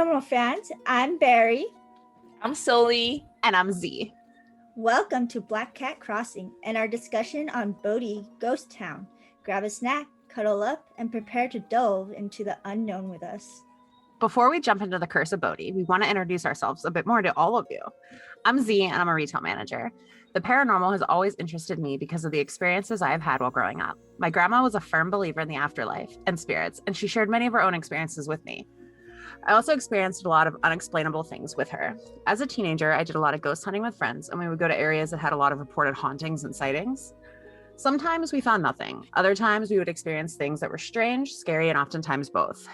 Paranormal fans, I'm Barry. I'm Sully. And I'm Z. Welcome to Black Cat Crossing and our discussion on Bodhi Ghost Town. Grab a snack, cuddle up, and prepare to delve into the unknown with us. Before we jump into the curse of Bodhi, we want to introduce ourselves a bit more to all of you. I'm Z and I'm a retail manager. The paranormal has always interested me because of the experiences I have had while growing up. My grandma was a firm believer in the afterlife and spirits, and she shared many of her own experiences with me. I also experienced a lot of unexplainable things with her. As a teenager, I did a lot of ghost hunting with friends, and we would go to areas that had a lot of reported hauntings and sightings. Sometimes we found nothing. Other times we would experience things that were strange, scary, and oftentimes both.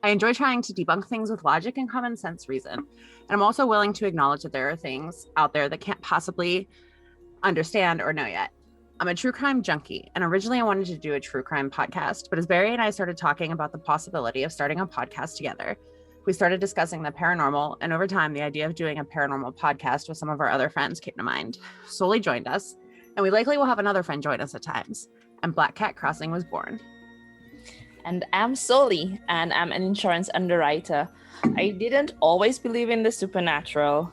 I enjoy trying to debunk things with logic and common sense reason. And I'm also willing to acknowledge that there are things out there that can't possibly understand or know yet. I'm a true crime junkie, and originally I wanted to do a true crime podcast, but as Barry and I started talking about the possibility of starting a podcast together, we started discussing the paranormal, and over time, the idea of doing a paranormal podcast with some of our other friends came to mind. Sully joined us, and we likely will have another friend join us at times, and Black Cat Crossing was born. And I'm Sully, and I'm an insurance underwriter. I didn't always believe in the supernatural.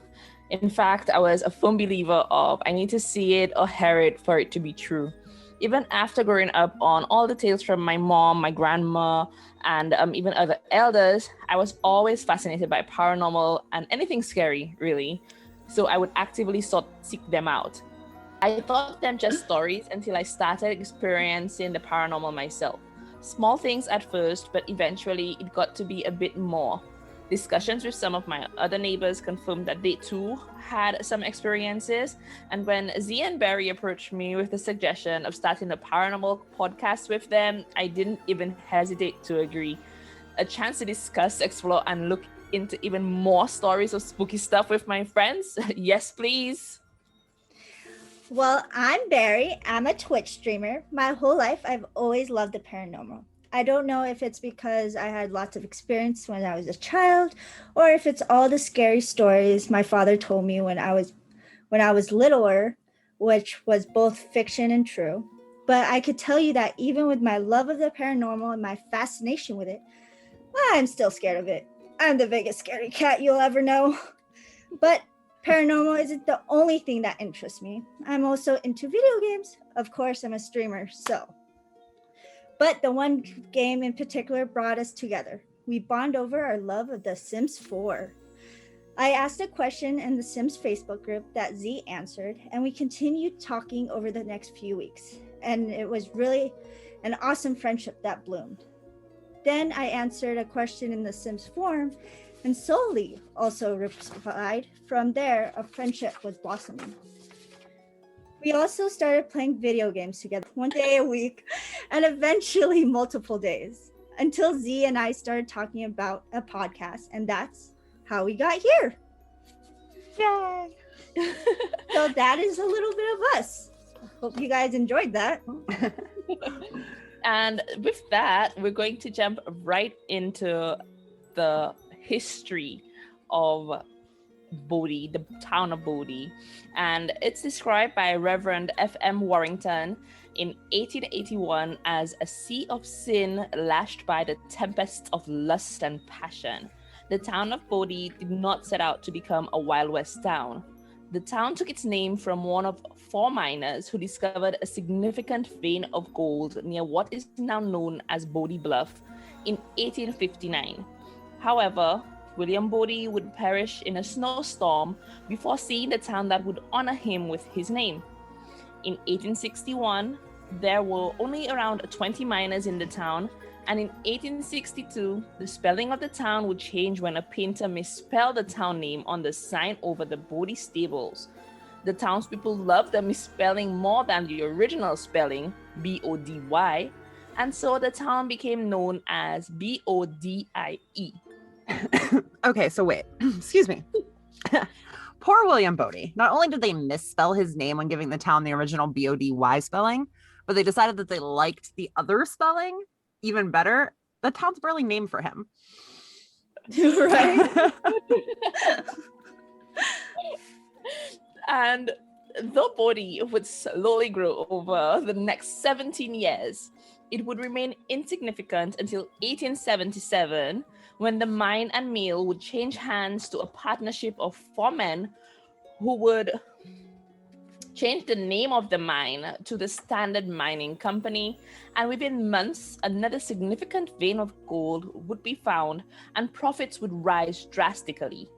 In fact, I was a firm believer of I need to see it or hear it for it to be true. Even after growing up on all the tales from my mom, my grandma, and even other elders, I was always fascinated by paranormal and anything scary, really. So I would actively seek them out. I thought them just stories until I started experiencing the paranormal myself. Small things at first, but eventually it got to be a bit more. Discussions with some of my other neighbors confirmed that they too had some experiences. And when Z and Barry approached me with the suggestion of starting a paranormal podcast with them, I didn't even hesitate to agree. A chance to discuss, explore, and look into even more stories of spooky stuff with my friends? Yes, please. Well, I'm Barry. I'm a Twitch streamer. My whole life, I've always loved the paranormal. I don't know if it's because I had lots of experience when I was a child, or if it's all the scary stories my father told me when I was littler, which was both fiction and true. But I could tell you that even with my love of the paranormal and my fascination with it, I'm still scared of it. I'm the biggest scaredy cat you'll ever know. But paranormal isn't the only thing that interests me. I'm also into video games. Of course, I'm a streamer, so. But the one game in particular brought us together. We bond over our love of The Sims 4. I asked a question in the Sims Facebook group that Z answered, and we continued talking over the next few weeks. And it was really an awesome friendship that bloomed. Then I answered a question in the Sims forum, and Sully also replied. From there, a friendship was blossoming. We also started playing video games together 1 day a week and eventually multiple days until Z and I started talking about a podcast, and that's how we got here. Yay! So that is a little bit of us. Hope you guys enjoyed that. And with that, we're going to jump right into the history of Bodhi, the town of Bodhi, and it's described by Reverend F.M. Warrington in 1881 as a sea of sin lashed by the tempests of lust and passion. The town of Bodhi did not set out to become a Wild West town. The town took its name from one of 4 miners who discovered a significant vein of gold near what is now known as Bodhi Bluff in 1859. However, William Bodhi would perish in a snowstorm before seeing the town that would honor him with his name. In 1861, there were only around 20 miners in the town, and in 1862, the spelling of the town would change when a painter misspelled the town name on the sign over the Bodhi stables. The townspeople loved the misspelling more than the original spelling, B-O-D-Y, and so the town became known as B-O-D-I-E. Okay, so wait. Excuse me. Poor William Bodhi. Not only did they misspell his name when giving the town the original B-O-D-Y spelling, but they decided that they liked the other spelling even better. The town's barely named for him. Right? And though Bodhi would slowly grow over the next 17 years, it would remain insignificant until 1877, when the mine and mill would change hands to a partnership of 4 men who would change the name of the mine to the Standard Mining Company, and within months, another significant vein of gold would be found and profits would rise drastically.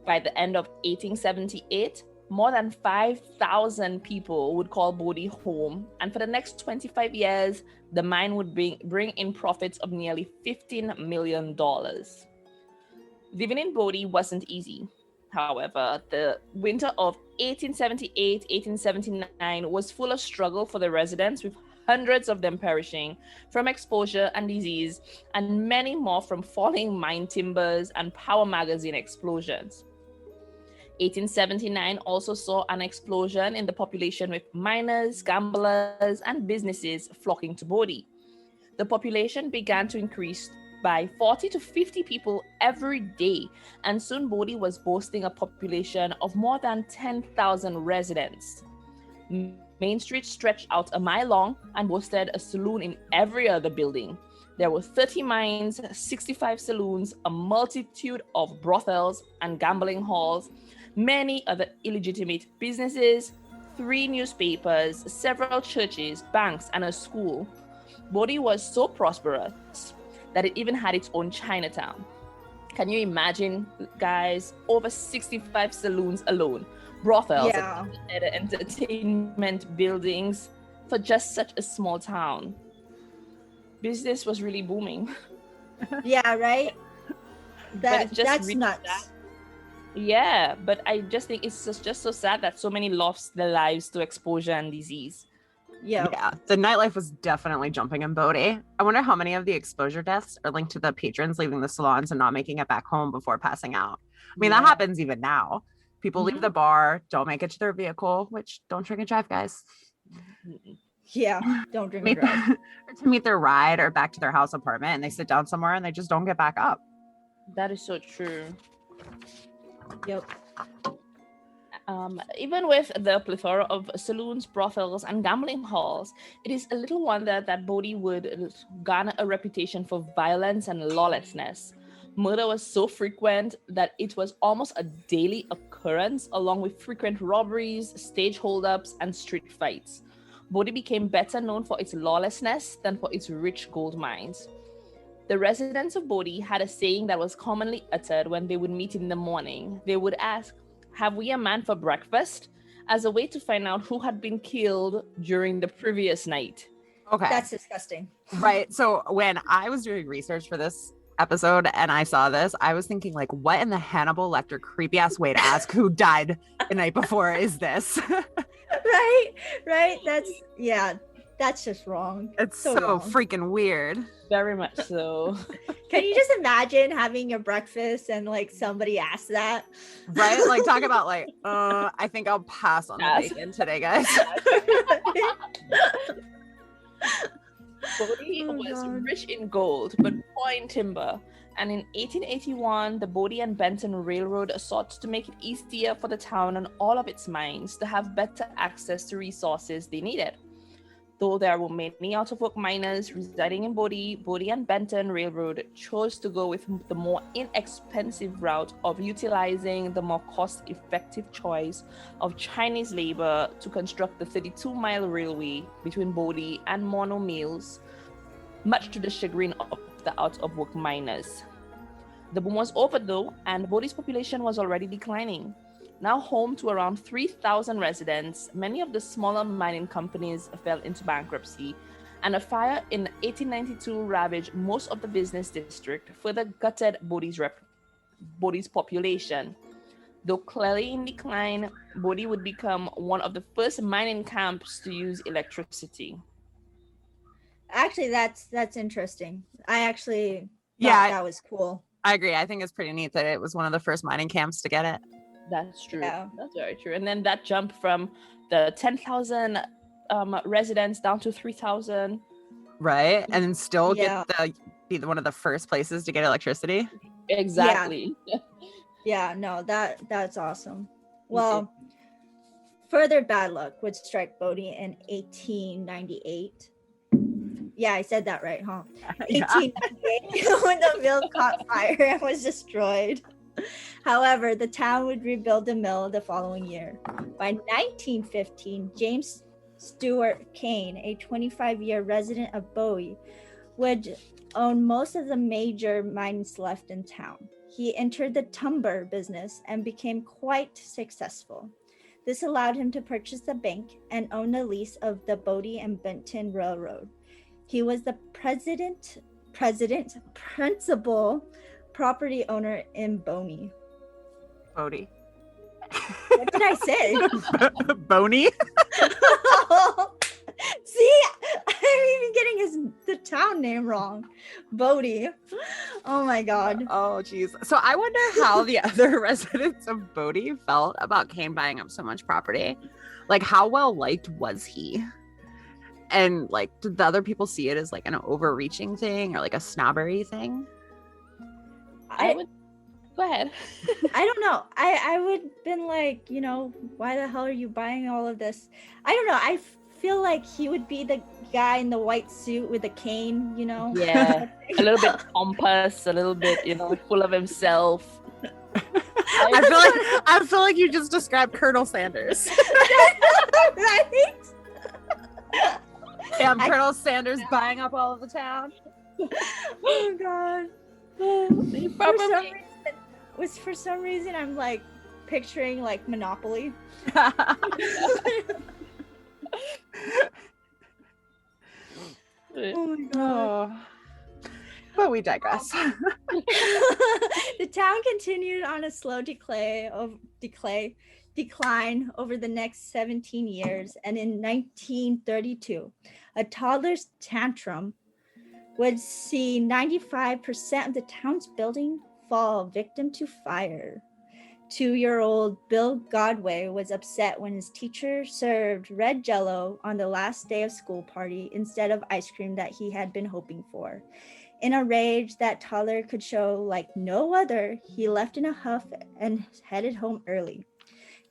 By the end of 1878, more than 5,000 people would call Bodhi home, and for the next 25 years, the mine would bring in profits of nearly $15 million. Living in Bodhi wasn't easy. However, the winter of 1878-1879 was full of struggle for the residents, with hundreds of them perishing from exposure and disease, and many more from falling mine timbers and power magazine explosions. 1879 also saw an explosion in the population, with miners, gamblers, and businesses flocking to Bodhi. The population began to increase by 40 to 50 people every day, and soon Bodhi was boasting a population of more than 10,000 residents. Main Street stretched out a mile long and boasted a saloon in every other building. There were 30 mines, 65 saloons, a multitude of brothels and gambling halls, many other illegitimate businesses, 3 newspapers, several churches, banks, and a school. Bodhi was so prosperous that it even had its own Chinatown. Can you imagine, guys? Over 65 saloons alone, brothels, Yeah. and entertainment buildings for just such a small town. Business was really booming. Yeah, right? But That's really nuts. sad. Yeah, but I just think it's just so sad that so many lost their lives to exposure and disease. Yeah. Yeah, the nightlife was definitely jumping in Bodhi. I wonder how many of the exposure deaths are linked to the patrons leaving the salons and not making it back home before passing out. I mean, that happens even now. People leave the bar, don't make it to their vehicle, which don't drink and drive, guys. Yeah, don't drink and drive. Or to meet their ride or back to their house apartment, and they sit down somewhere and they just don't get back up. That is so true. Yep. Even with the plethora of saloons, brothels, and gambling halls, it is a little wonder that Bodhi would garner a reputation for violence and lawlessness. Murder was so frequent that it was almost a daily occurrence, along with frequent robberies, stage holdups, and street fights. Bodhi became better known for its lawlessness than for its rich gold mines. The residents of Bodhi had a saying that was commonly uttered when they would meet in the morning. They would ask, "Have we a man for breakfast?" as a way to find out who had been killed during the previous night. Okay. That's disgusting. Right. So when I was doing research for this episode and I saw this, I was thinking, like, what in the Hannibal Lecter creepy ass way to ask who died the night before is this? Right. That's just wrong. It's so wrong. freaking weird. Very much so. Can you just imagine having your breakfast and like somebody asks that? Right? Like, talk about like, I think I'll pass on the bacon today, guys. Bodhi was rich in gold, but poor in timber. And in 1881, the Bodhi and Benton Railroad sought to make it easier for the town and all of its mines to have better access to resources they needed. Though there were many out-of-work miners residing in Bodhi, Bodhi and Benton Railroad chose to go with the more inexpensive route of utilizing the more cost-effective choice of Chinese labor to construct the 32-mile railway between Bodhi and Mono Mills, much to the chagrin of the out-of-work miners. The boom was over though, and Bodhi's population was already declining. Now home to around 3,000 residents, many of the smaller mining companies fell into bankruptcy, and a fire in 1892 ravaged most of the business district, further gutted Bodhi's population. Though clearly in decline, Bodhi would become one of the first mining camps to use electricity. Actually, that's interesting. I actually thought that was cool. I agree. I think it's pretty neat that it was one of the first mining camps to get it. That's true. Yeah. That's very true. And then that jump from the 10,000 residents down to 3,000. Right. And still be one of the first places to get electricity. Exactly. Yeah, no, that's awesome. Well, further bad luck would strike Bodhi in 1898. Yeah, I said that right, huh? Yeah. 1898, when the mill caught fire and was destroyed. However, the town would rebuild the mill the following year. By 1915, James Stewart Kane, a 25-year resident of Bowie, would own most of the major mines left in town. He entered the timber business and became quite successful. This allowed him to purchase the bank and own the lease of the Bodie and Benton Railroad. He was the principal property owner in Boney. Bodhi. What did I say? Boney? See, I'm even getting the town name wrong. Bodie. Oh my god. Oh, geez. So I wonder how the other residents of Bodhi felt about Kane buying up so much property. Like, how well liked was he? And like, did the other people see it as like an overreaching thing or like a snobbery thing? I would go ahead. I don't know. I would been like, why the hell are you buying all of this? I don't know. I feel like he would be the guy in the white suit with the cane, Yeah, a little bit pompous, a little bit, full of himself. I feel like you just described Colonel Sanders. Right? Yeah, Colonel Sanders buying up all of the town. Oh god. For some reason I'm like picturing like Monopoly. Oh my god. Oh. But we digress. The town continued on a slow decline over the next 17 years, and in 1932, a toddler's tantrum would see 95% of the town's building fall victim to fire. 2-year-old Bill Godway was upset when his teacher served red Jell-O on the last day of school party instead of ice cream that he had been hoping for. In a rage that toddler could show like no other, he left in a huff and headed home early.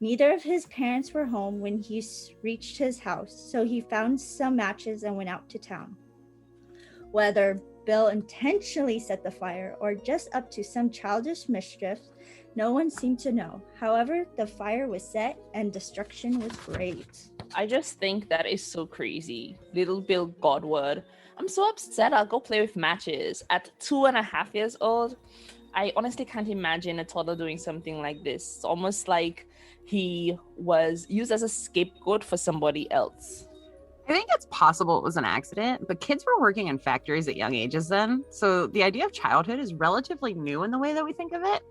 Neither of his parents were home when he reached his house, so he found some matches and went out to town. Whether Bill intentionally set the fire or just up to some childish mischief, no one seemed to know. However, the fire was set and destruction was great. I just think that is so crazy. Little Bill Godward. I'm so upset. I'll go play with matches. At 2.5 years old, I honestly can't imagine a toddler doing something like this. It's almost like he was used as a scapegoat for somebody else. I think it's possible it was an accident, but kids were working in factories at young ages then. So the idea of childhood is relatively new in the way that we think of it.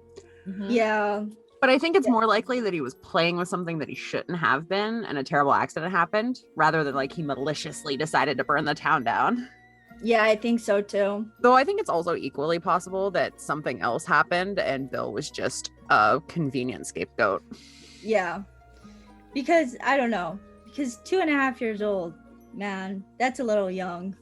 Mm-hmm. Yeah. But I think it's more likely that he was playing with something that he shouldn't have been and a terrible accident happened, rather than like he maliciously decided to burn the town down. Yeah, I think so too. Though I think it's also equally possible that something else happened and Bill was just a convenient scapegoat. Yeah. Because, I don't know. Because 2.5 years old, man, that's a little young.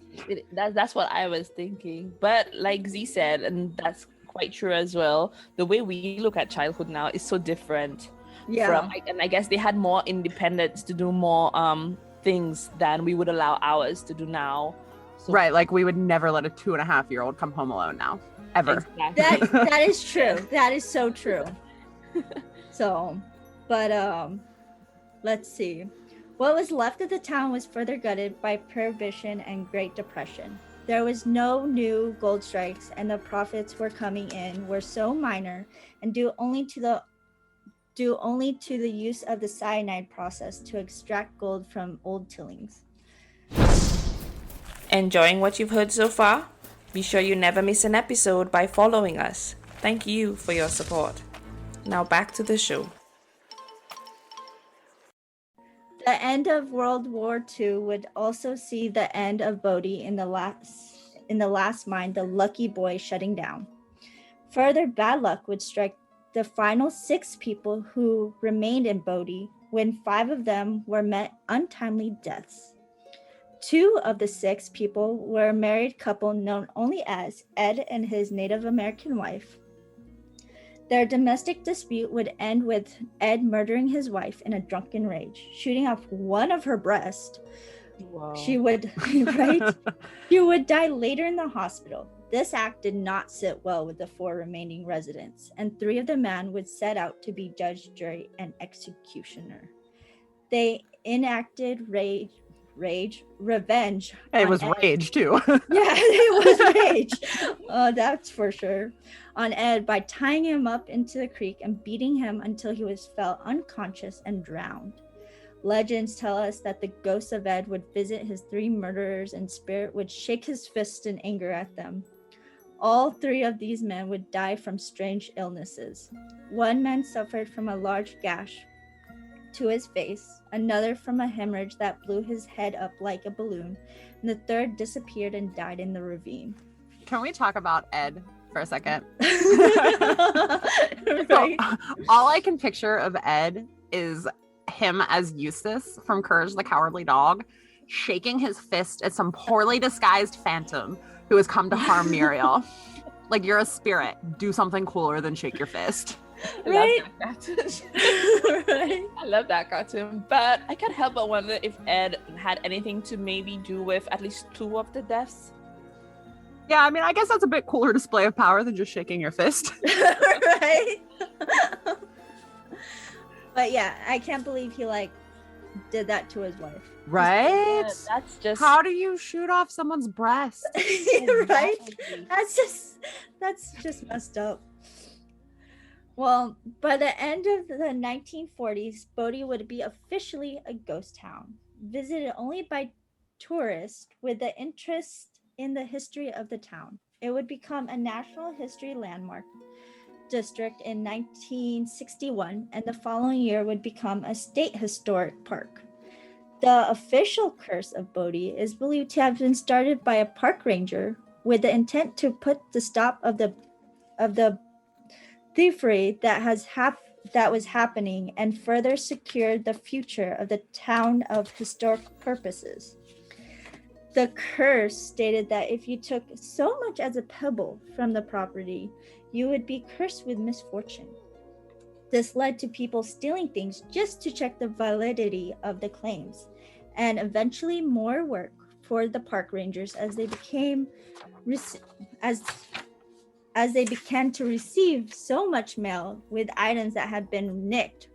That's what I was thinking. But like Z said, and that's quite true as well, the way we look at childhood now is so different. Yeah. And I guess they had more independence to do more things than we would allow ours to do now. So, Right, like we would never let a 2.5-year-old come home alone now, ever. exactly. That is true. That is so true. So, but let's see. What was left of the town was further gutted by Prohibition and Great Depression. There was no new gold strikes, and the profits were coming in were so minor and due only to the use of the cyanide process to extract gold from old tillings. Enjoying what you've heard so far? Be sure you never miss an episode by following us. Thank you for your support. Now back to the show. The end of World War II would also see the end of Bodhi in the last mine, the Lucky Boy, shutting down. Further bad luck would strike the final 6 people who remained in Bodhi when 5 of them were met untimely deaths. 2 of the 6 people were a married couple known only as Ed and his Native American wife. Their domestic dispute would end with Ed murdering his wife in a drunken rage, shooting off one of her breasts, Wow. She would, right? She would die later in the hospital. This act did not sit well with the 4 remaining residents, and 3 of the men would set out to be judge, jury, and executioner. They enacted revenge. It on was Ed. rage too. Yeah, it was rage. That's for sure. On Ed by tying him up into the creek and beating him until he fell unconscious and drowned. Legends tell us that the ghost of Ed would visit his 3 murderers and spirit would shake his fist in anger at them. All 3 of these men would die from strange illnesses. One man suffered from a large gash to his face, another from a hemorrhage that blew his head up like a balloon, and the third disappeared and died in the ravine. Can we talk about Ed for a second? Right? So, all I can picture of Ed is him as Eustace from Courage the Cowardly Dog, shaking his fist at some poorly disguised phantom who has come to harm Muriel. Like, you're a spirit. Do something cooler than shake your fist. Right? Right? I love that cartoon. But I can't help but wonder if Ed had anything to maybe do with at least 2 of the deaths. Yeah, I mean, I guess that's a bit cooler display of power than just shaking your fist. Right? But yeah, I can't believe he did that to his wife. Right? Yeah, that's just How do you shoot off someone's breast? Right? Exactly. That's just messed up. Well, by the end of the 1940s, Bodhi would be officially a ghost town, visited only by tourists with an interest in the history of the town. It would become a National History Landmark district in 1961, and the following year would become a state historic park. The official curse of Bodhi is believed to have been started by a park ranger with the intent to put the stop of the thievery that was happening and further secured the future of the town of historic purposes. The curse stated that if you took so much as a pebble from the property, you would be cursed with misfortune. This led to people stealing things just to check the validity of the claims, and eventually more work for the park rangers as they began to receive so much mail with items that had been nicked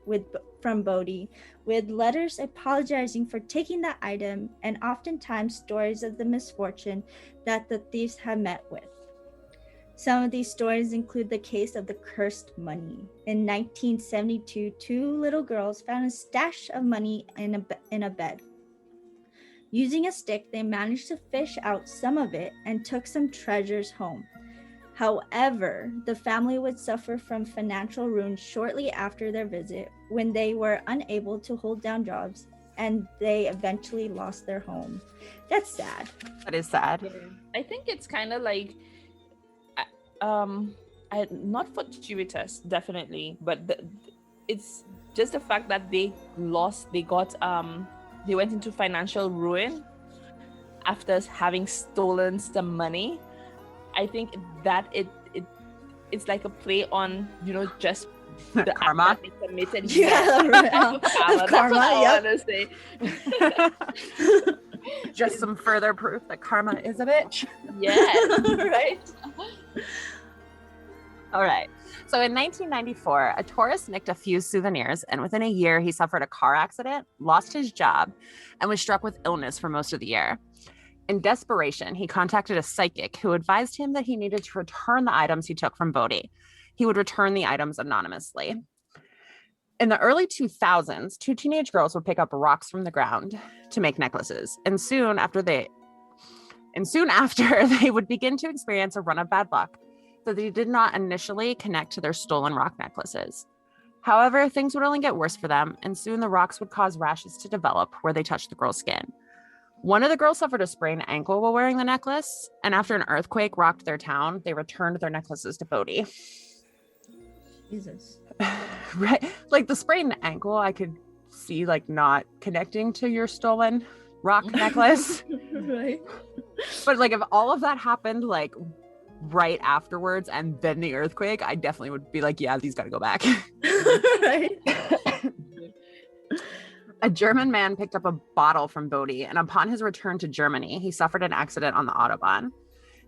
from Bodhi, with letters apologizing for taking that item and oftentimes stories of the misfortune that the thieves had met with. Some of these stories include the case of the cursed money. In 1972, 2 little girls found a stash of money in a bed. Using a stick, they managed to fish out some of it and took some treasures home. However, the family would suffer from financial ruin shortly after their visit when they were unable to hold down jobs, and they eventually lost their home. That's sad. That is sad. I think it's kind of like not fortuitous, definitely, but it's just the fact that they went into financial ruin after having stolen some money. I think that it's like a play on, just the Karma. act that they committed. Yeah, Karma. That's karma, what I yep. want to say. Just some further proof that karma is a bitch. Yes, right. All right. So in 1994, a tourist nicked a few souvenirs, and within a year, he suffered a car accident, lost his job, and was struck with illness for most of the year. In desperation, he contacted a psychic who advised him that he needed to return the items he took from Bodhi. He would return the items anonymously. In the early 2000s, 2 teenage girls would pick up rocks from the ground to make necklaces, and soon after, they would begin to experience a run of bad luck that they did not initially connect to their stolen rock necklaces. However, things would only get worse for them, and soon the rocks would cause rashes to develop where they touched the girl's skin. One of the girls suffered a sprained ankle while wearing the necklace, and after an earthquake rocked their town, they returned their necklaces to Bodhi. Jesus. Right? Like the sprained ankle, I could see not connecting to your stolen rock necklace. Right. But if all of that happened right afterwards and then the earthquake, I definitely would be yeah, these gotta go back. Right. A German man picked up a bottle from Bodhi, and upon his return to Germany, he suffered an accident on the Autobahn.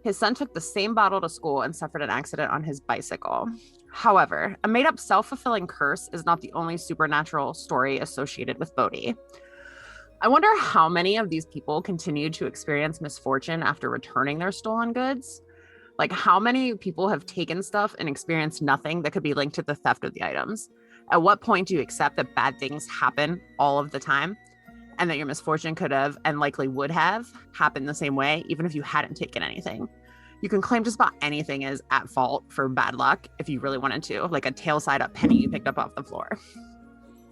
His son took the same bottle to school and suffered an accident on his bicycle. However, a made-up self-fulfilling curse is not the only supernatural story associated with Bodhi. I wonder how many of these people continued to experience misfortune after returning their stolen goods. Like, how many people have taken stuff and experienced nothing that could be linked to the theft of the items? At what point do you accept that bad things happen all of the time and that your misfortune could have and likely would have happened the same way, even if you hadn't taken anything? You can claim just about anything is at fault for bad luck if you really wanted to, like a tail side up penny you picked up off the floor.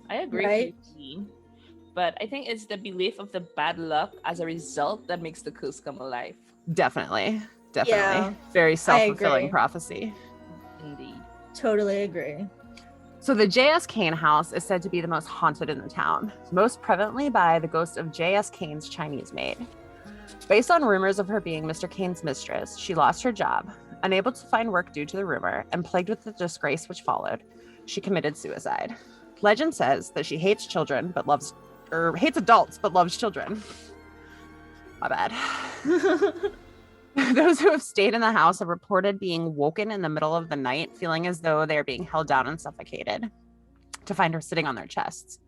I agree Right. with you, but I think it's the belief of the bad luck as a result that makes the curse come alive. Definitely. Yeah, Very self-fulfilling agree. prophecy. Indeed. Totally agree. So the J.S. Kane house is said to be the most haunted in the town, most prevalently by the ghost of J.S. Kane's Chinese maid. Based on rumors of her being Mr. Kane's mistress, she lost her job, unable to find work due to the rumor, and plagued with the disgrace which followed. She committed suicide. Legend says that she hates children hates adults but loves children. My bad. Those who have stayed in the house have reported being woken in the middle of the night, feeling as though they are being held down and suffocated, to find her sitting on their chests.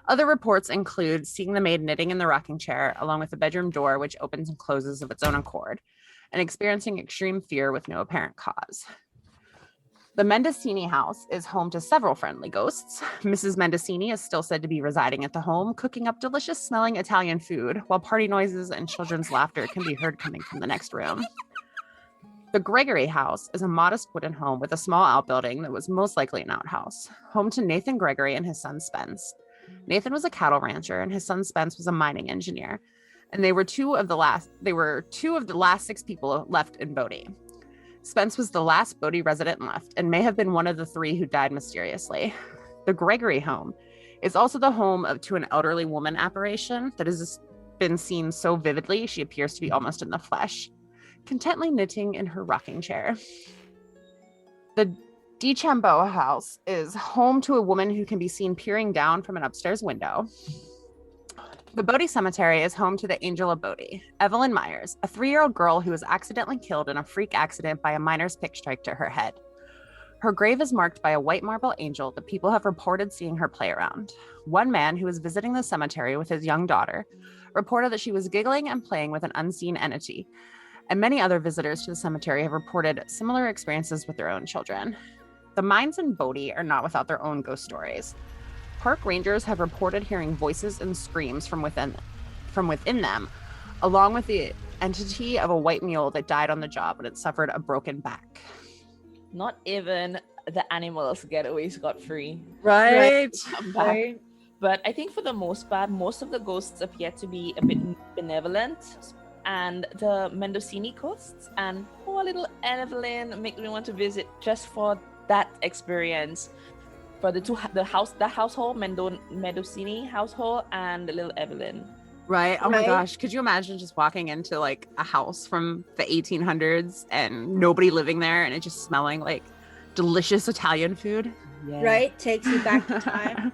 Other reports include seeing the maid knitting in the rocking chair, along with the bedroom door, which opens and closes of its own accord, and experiencing extreme fear with no apparent cause. The Mendicini house is home to several friendly ghosts. Mrs. Mendicini is still said to be residing at the home, cooking up delicious smelling Italian food, while party noises and children's laughter can be heard coming from the next room. The Gregory House is a modest wooden home with a small outbuilding that was most likely an outhouse, home to Nathan Gregory and his son Spence. Nathan was a cattle rancher and his son Spence was a mining engineer, and they were two of the last 6 people left in Bodhi. Spence was the last Bodhi resident left and may have been one of the 3 who died mysteriously. The Gregory home is also the home to an elderly woman apparition that has been seen so vividly she appears to be almost in the flesh, contently knitting in her rocking chair. The DeChambeau house is home to a woman who can be seen peering down from an upstairs window. The Bodhi Cemetery is home to the Angel of Bodhi, Evelyn Myers, a 3-year-old girl who was accidentally killed in a freak accident by a miner's pick strike to her head. Her grave is marked by a white marble angel that people have reported seeing her play around. One man who was visiting the cemetery with his young daughter reported that she was giggling and playing with an unseen entity, and many other visitors to the cemetery have reported similar experiences with their own children. The mines in Bodhi are not without their own ghost stories. Park rangers have reported hearing voices and screams from within them, along with the entity of a white mule that died on the job when it suffered a broken back. Not even the animals get away scot-free. Right. Come back. Right. But I think for the most part, most of the ghosts appear to be a bit benevolent. And the Mendocini ghosts and poor little Evelyn make me want to visit just for that experience. For that household, Mendocini household, and the little Evelyn. Right. Oh my Right. gosh. Could you imagine just walking into like a house from the 1800s and nobody living there and it just smelling like delicious Italian food? Yeah. Right? Takes you back in time.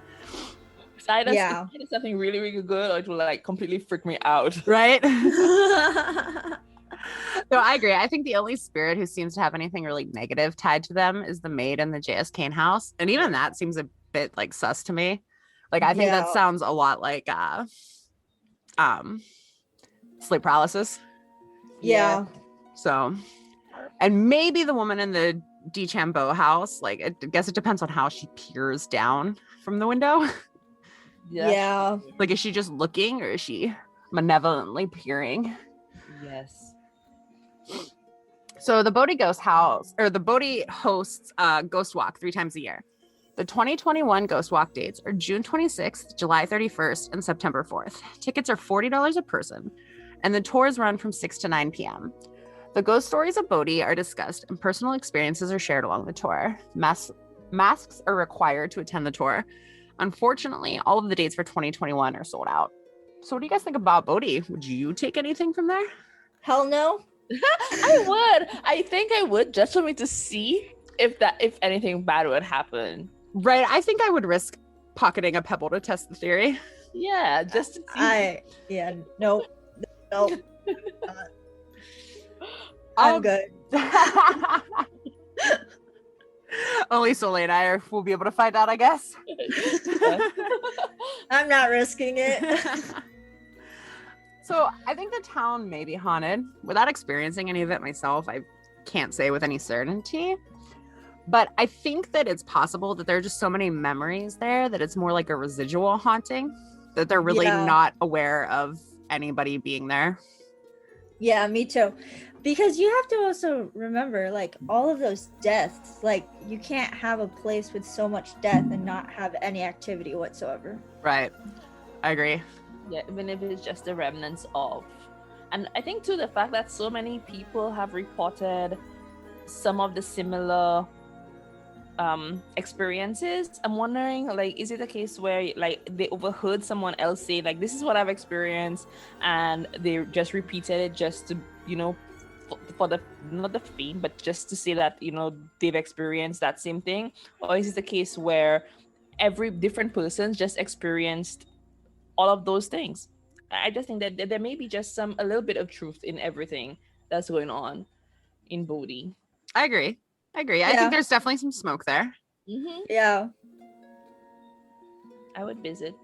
It's either Yeah. something really, really good, or it will like completely freak me out. Right. So I agree. I think the only spirit who seems to have anything really negative tied to them is the maid in the J.S. Kane house. And even that seems a bit like sus to me. Like, I think that Yeah. sounds a lot like sleep paralysis. Yeah. So, and maybe the woman in the DeChambeau house, like, I guess it depends on how she peers down from the window. Yeah. Like, is she just looking or is she malevolently peering? Yes. So the Bodhi Ghost House, or the Bodhi hosts Ghost Walk 3 times a year. The 2021 Ghost Walk dates are June 26th, July 31st, and September 4th. Tickets are $40 a person, and the tours run from 6 to 9 p.m. The ghost stories of Bodhi are discussed, and personal experiences are shared along the tour. Masks are required to attend the tour. Unfortunately, all of the dates for 2021 are sold out. So what do you guys think about Bodhi? Would you take anything from there? Hell no. I would. I think I would, just for me to see if anything bad would happen. Right. I think I would risk pocketing a pebble to test the theory. Yeah, just to see. Nope. Nope. I'm good. Only Soleil and I will be able to find out, I guess. I'm not risking it. So I think the town may be haunted. Without experiencing any of it myself, I can't say with any certainty. But I think that it's possible that there are just so many memories there that it's more like a residual haunting, that they're really not aware of anybody being there. Yeah, me too. Because you have to also remember, like, all of those deaths, like, you can't have a place with so much death and not have any activity whatsoever. Right. I agree. Yeah, even if it's just the remnants of. And I think too, the fact that so many people have reported some of the similar experiences, I'm wondering, like, is it a case where like they overheard someone else say like, this is what I've experienced, and they just repeated it just to, you know, for the, not the fame, but just to say that, you know, they've experienced that same thing? Or is it a case where every different person just experienced all of those things? I just think that there may be just a little bit of truth in everything that's going on in Bodhi. I agree. Yeah. I think there's definitely some smoke there. Mm-hmm. Yeah. I would visit.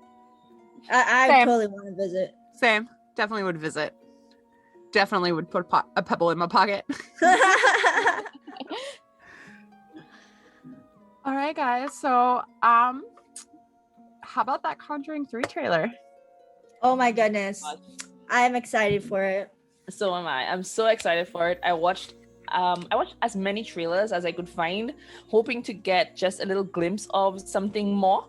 I totally want to visit. Same. Definitely would visit. Definitely would put a pebble in my pocket. All right, guys. So, how about that Conjuring 3 trailer? Oh my goodness. I am excited for it. So am I. I'm so excited for it. I watched as many trailers as I could find, hoping to get just a little glimpse of something more.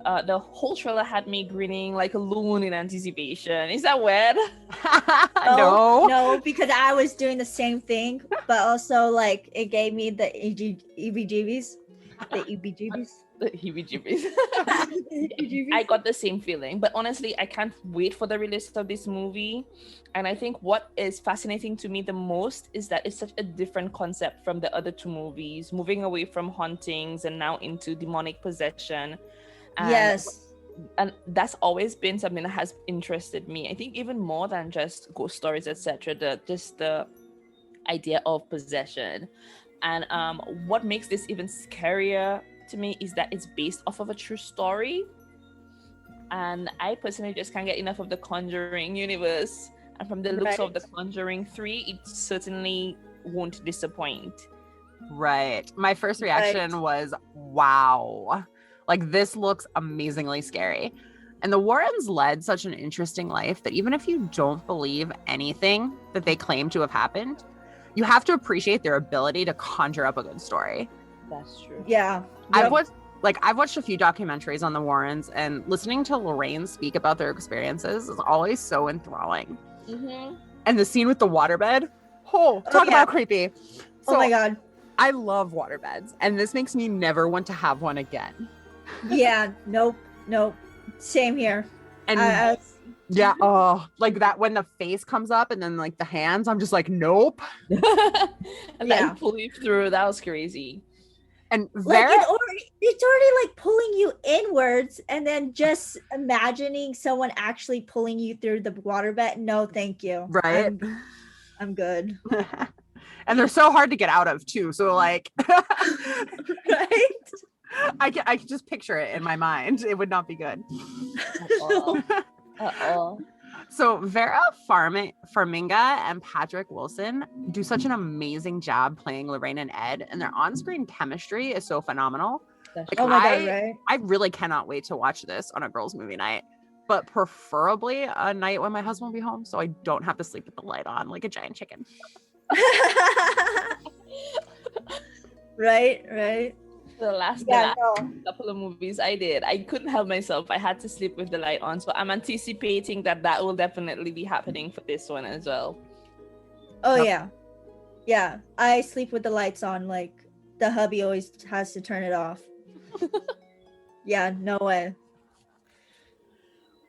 The whole trailer had me grinning like a loon in anticipation. Is that weird? No, because I was doing the same thing, but also like it gave me the EBGBs. The EBGBs. The heebie-jeebies. I got the same feeling, but honestly, I can't wait for the release of this movie. And I think what is fascinating to me the most is that it's such a different concept from the other two movies, moving away from hauntings and now into demonic possession. And yes. And that's always been something that has interested me. I think even more than just ghost stories, etc. The idea of possession. And what makes this even scarier to me is that it's based off of a true story. And I personally just can't get enough of the Conjuring universe. And from the looks of the Conjuring 3, it certainly won't disappoint. Right. My first reaction was, wow. Like, this looks amazingly scary. And the Warrens led such an interesting life that even if you don't believe anything that they claim to have happened, you have to appreciate their ability to conjure up a good story. That's true. Yeah. I've watched a few documentaries on the Warrens, and listening to Lorraine speak about their experiences is always so enthralling. Mm-hmm. And the scene with the waterbed, talk about creepy. So, oh my God. I love waterbeds, and this makes me never want to have one again. Yeah, nope. Same here. And like that when the face comes up and then like the hands, I'm just like, nope. And then pull you through. That was crazy. And like it's already like pulling you inwards, and then just imagining someone actually pulling you through the waterbed. No, thank you. Right. I'm good. And they're so hard to get out of too. So like, right. I can just picture it in my mind. It would not be good. So Vera Farmiga and Patrick Wilson do such an amazing job playing Lorraine and Ed, and their on-screen chemistry is so phenomenal. Like, oh my God, right? I really cannot wait to watch this on a girls' movie night, but preferably a night when my husband will be home, so I don't have to sleep with the light on like a giant chicken. Right. The last couple of movies I did, I couldn't help myself. I had to sleep with the light on. So I'm anticipating that will definitely be happening for this one as well. Oh, yep. Yeah. I sleep with the lights on. Like, the hubby always has to turn it off. Yeah, no way.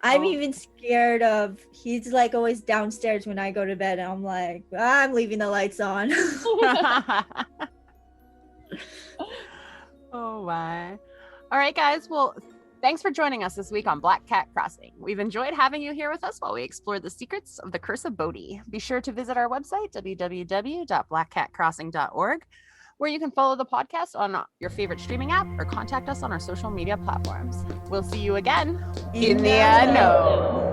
I'm even scared of, he's like always downstairs when I go to bed, and I'm like, I'm leaving the lights on. Oh my. All right, guys. Well, Thanks for joining us this week on Black Cat Crossing. We've enjoyed having you here with us while we explore the secrets of the Curse of Bodhi. Be sure to visit our website, www.blackcatcrossing.org, where you can follow the podcast on your favorite streaming app or contact us on our social media platforms. We'll see you again In in the the unknown.